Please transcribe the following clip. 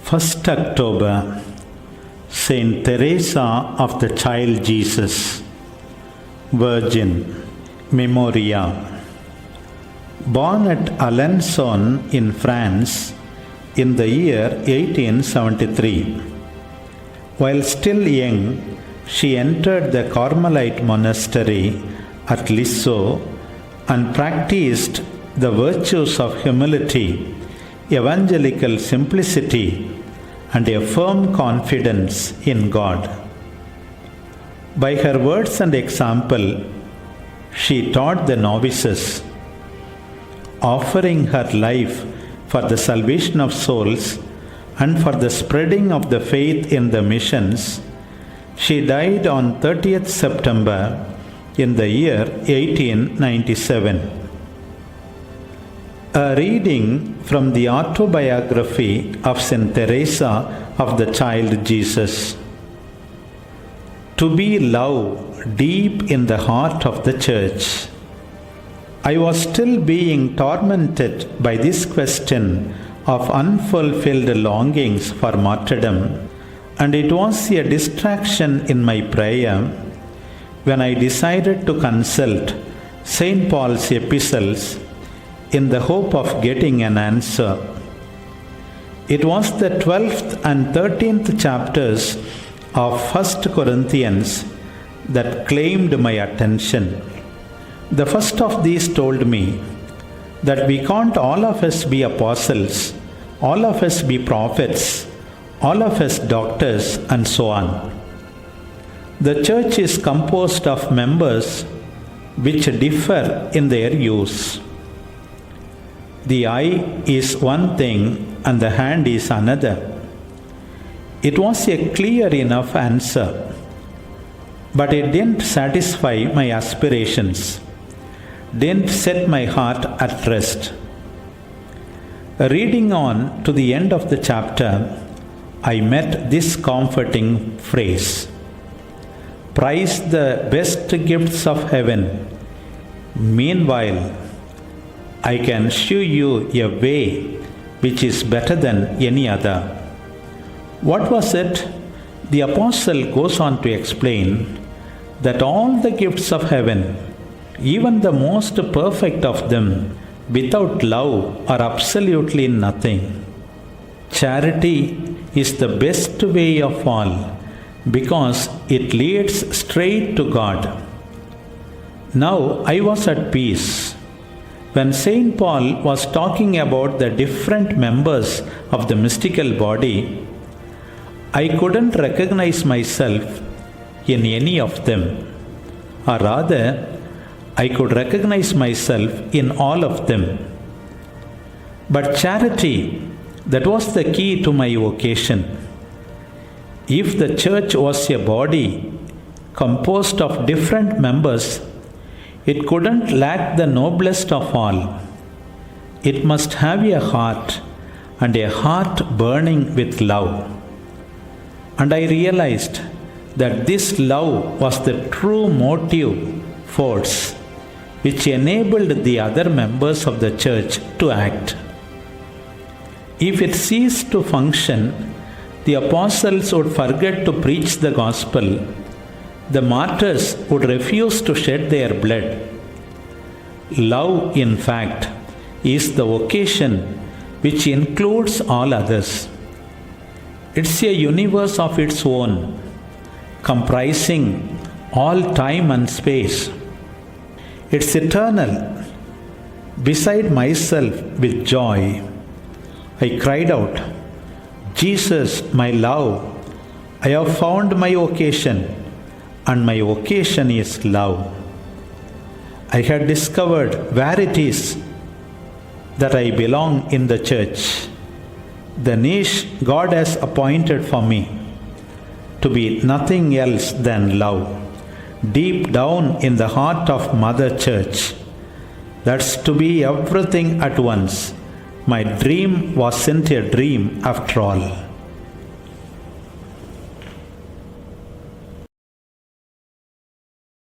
1st October, Saint Theresa of the Child Jesus, Virgin, Memoria. Born at Alençon in France in the year 1873. While still young, she entered the Carmelite monastery at Lisieux and practiced the virtues of humility, evangelical simplicity, and a firm confidence in God. By her words and example, she taught the novices, offering her life for the salvation of souls and for the spreading of the faith in the missions. She died on 30th September in the year 1897. A reading from the autobiography of Saint Theresa of the Child Jesus. To be love deep in the heart of the Church. I was still being tormented by this question of unfulfilled longings for martyrdom, and it was a distraction in my prayer when I decided to consult St. Paul's epistles in the hope of getting an answer. It was the 12th and 13th chapters of 1 Corinthians that claimed my attention. The first of these told me that we can't all of us be apostles, all of us be prophets, all of us doctors, and so on. The church is composed of members which differ in their use. The eye is one thing and the hand is another. It was a clear enough answer, but it didn't satisfy my aspirations, didn't set my heart at rest. Reading on to the end of the chapter, I met this comforting phrase: prize the best gifts of heaven. Meanwhile, I can show you a way which is better than any other. What was it? The apostle goes on to explain that all the gifts of heaven, even the most perfect of them, without love are absolutely nothing. Charity is the best way of all because it leads straight to God. Now I was at peace. When St. Paul was talking about the different members of the mystical body, I couldn't recognize myself in any of them, or rather, I could recognize myself in all of them. But charity, that was the key to my vocation. If the church was a body composed of different members, it couldn't lack the noblest of all. It must have a heart, and a heart burning with love. And I realized that this love was the true motive force which enabled the other members of the church to act. If it ceased to function, the apostles would forget to preach the gospel. The martyrs would refuse to shed their blood. Love, in fact, is the vocation which includes all others. It's a universe of its own, comprising all time and space. It's eternal. Beside myself with joy, I cried out, Jesus, my love, I have found my vocation, and my vocation is love. I had discovered where it is that I belong in the church, the niche God has appointed for me to be nothing else than love, deep down in the heart of Mother Church. That's to be everything at once. My dream wasn't a dream after all.